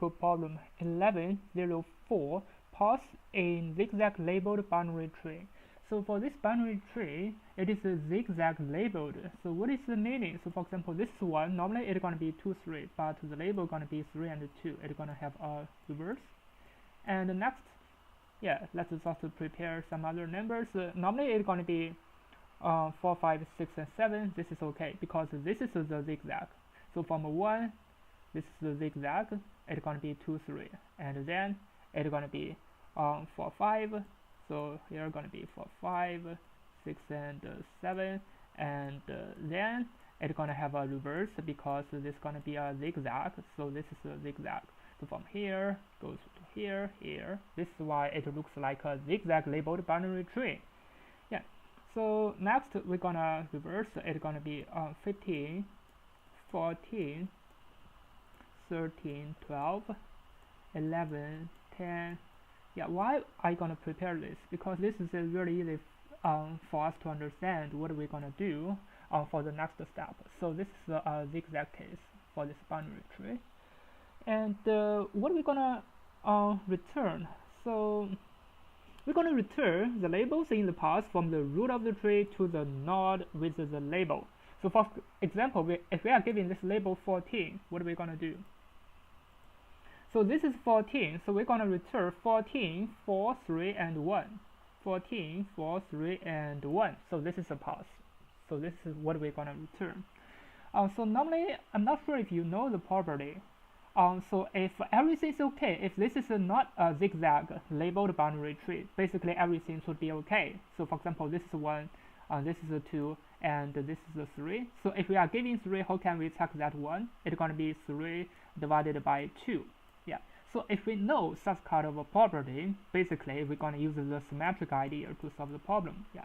for problem 1104, paths in zigzag labeled binary tree. So for this binary tree, it is a zigzag labeled. So what is the meaning? So for example, this one, normally it's going to be 2, 3, but the label going to be 3 and 2. It's going to have a reverse. And next, let's just prepare some other numbers. Normally it's going to be 4, 5, 6, and 7. This is okay because this is the zigzag. So from 1, this is the zigzag. It's going to be 2, 3, and then it's going to be 4, 5. So here going to be 4, 5, 6, and 7, and then it's going to have a reverse because this is going to be a zigzag. So this is a zigzag. So from here goes to here, here. This is why it looks like a zigzag labeled binary tree. Yeah. So next we're gonna reverse. It's gonna be 15, 14, 13, 12, 11, 10. Yeah, why I gonna prepare this? Because this is really easy for us to understand what we're gonna do for the next step. So this is a zigzag case for this binary tree. And what we're gonna return? So we're gonna return the labels in the path from the root of the tree to the node with the label. So for example, if we are given this label 14, what are we gonna do? So this is 14, so we're going to return 14, 4, 3, and 1. 14, 4, 3, and 1. So this is a path. So this is what we're going to return. So normally, I'm not sure if you know the property. So if everything is okay, if this is not a zigzag labeled binary tree, basically everything should be okay. So for example, this is 1, this is a 2, and this is a 3. So if we are giving 3, how can we check that 1? It's going to be 3 divided by 2. Yeah, so if we know such kind of a property, basically we're going to use the symmetric idea to solve the problem. Yeah.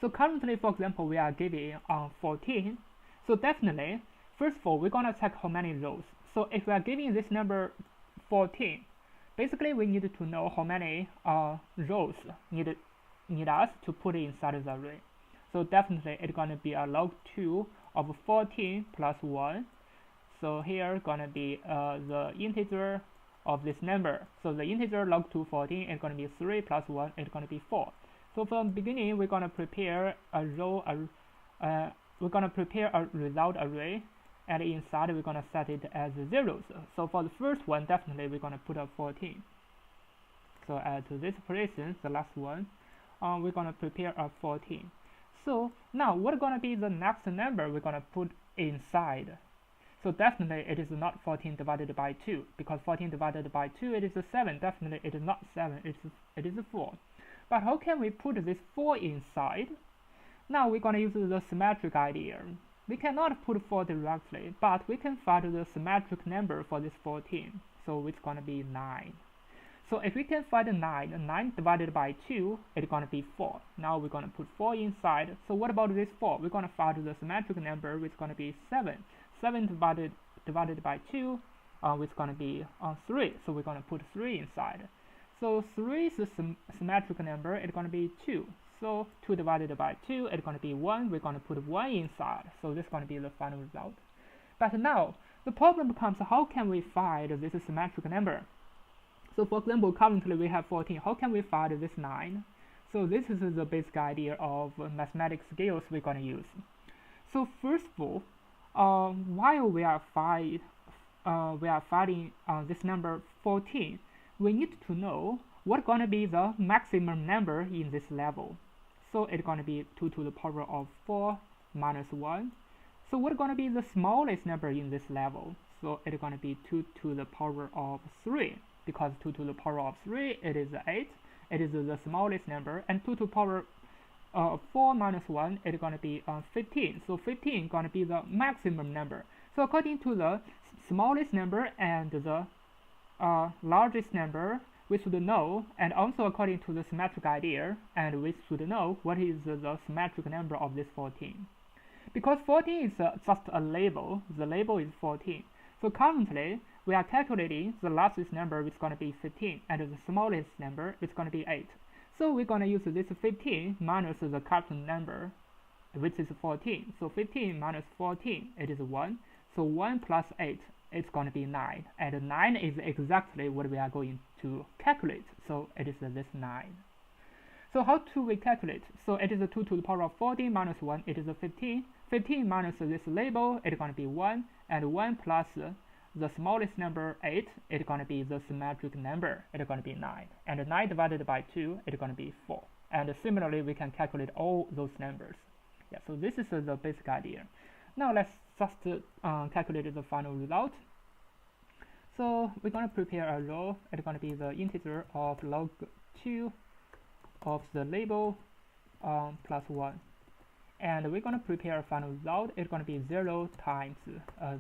So currently, for example, we are giving 14. So definitely, first of all, we're going to check how many rows. So if we are giving this number 14, basically we need to know how many rows need us to put inside the array. So definitely it's going to be a log 2 of 14 plus 1. So here gonna be the integer of this number. So the integer log 2 14 is gonna be 3 plus 1 is gonna be 4. So from the beginning we're gonna prepare a row. We're gonna prepare a result array, and inside we're gonna set it as zeros. So for the first one, definitely we're gonna put a 14. So at this position, the last one, we're gonna prepare a 14. So now what's gonna be the next number we're gonna put inside? So definitely it is not 14 divided by 2, because 14 divided by 2 it is 7. Definitely it is not 7, it is 4. But how can we put this 4 inside? Now we're going to use the symmetric idea. We cannot put 4 directly, but we can find the symmetric number for this 14. So it's going to be 9. So if we can find 9 divided by 2, it's going to be 4. Now we're going to put 4 inside. So what about this 4? We're going to find the symmetric number, which is going to be 7. 7 divided by 2, which is going to be 3. So we're going to put 3 inside. So 3 is a symmetric number. It's going to be 2. So 2 divided by 2, it's going to be 1. We're going to put 1 inside. So this is going to be the final result. But now, the problem becomes, how can we find this symmetric number? So for example, currently we have 14. How can we find this 9? So this is the basic idea of mathematics skills we're going to use. So first of all, while we are finding this number 14, we need to know what's going to be the maximum number in this level. So it's going to be 2 to the power of 4 minus 1. So what's going to be the smallest number in this level? So it's going to be 2 to the power of 3, because 2 to the power of 3 it is 8. It is the smallest number, and 2 to the power 4 minus 1 is going to be 15. So 15 is going to be the maximum number. So according to the smallest number and the largest number, we should know, and also according to the symmetric idea, and we should know what is the symmetric number of this 14. Because 14 is just a label, the label is 14. So currently, we are calculating the largest number, which is going to be 15, and the smallest number, which is going to be 8. So we're going to use this 15 minus the capital number, which is 14. So 15 minus 14, it is 1. So 1 plus 8, it's going to be 9, and 9 is exactly what we are going to calculate, so it is this 9. So how do we calculate? So it is 2 to the power of 14 minus 1, it is 15. 15 minus this label, it's going to be 1, and 1 plus the smallest number 8, it's going to be the symmetric number, it's going to be 9. And 9 divided by 2, it's going to be 4. And similarly, we can calculate all those numbers. Yeah, so this is the basic idea. Now let's just calculate the final result. So we're going to prepare a row, it's going to be the integer of log 2 of the label plus 1. And we're going to prepare a final result, it's going to be 0 times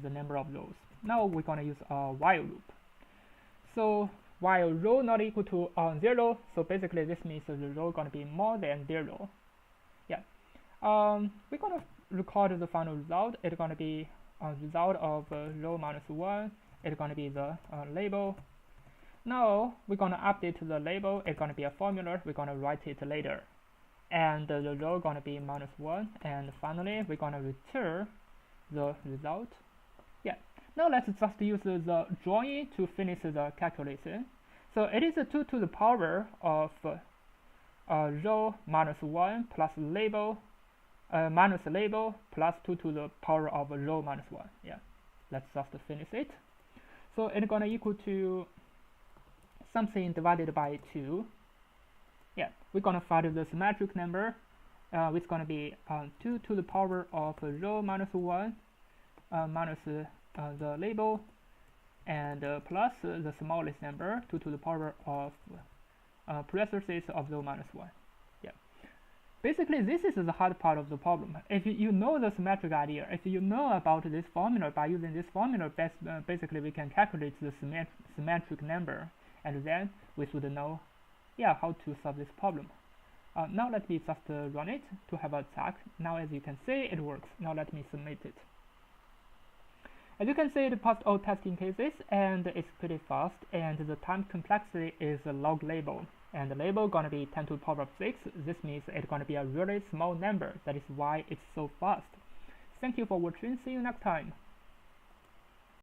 the number of rows. Now we're going to use a while loop. So while row not equal to 0, so basically this means the row going to be more than 0. Yeah. We're going to record the final result. It's going to be a result of row minus 1. It's going to be the label. Now we're going to update the label. It's going to be a formula. We're going to write it later. And the row going to be minus 1. And finally, we're going to return the result. Yeah. Now let's just use the drawing to finish the calculation. So it is 2 to the power of row minus 1 plus label minus label plus 2 to the power of row minus 1. Yeah, let's just finish it. So it's going to equal to something divided by 2. Yeah, we're going to find the symmetric number, which is going to be 2 to the power of row minus 1 minus the label, and plus the smallest number, 2 to the power of parentheses of row minus 1. Yeah. Basically, this is the hard part of the problem. If you know the symmetric idea, if you know about this formula, by using this formula, basically we can calculate the symmetric number, and then we should know, yeah, how to solve this problem. Now let me just run it to have a check. Now as you can see, it works. Now let me submit it. As you can see, it passed all testing cases, and it's pretty fast, and the time complexity is a log label, and the label gonna be 10 to the power of 6. This means it's gonna be a really small number. That is why it's so fast. Thank you for watching. See you next time.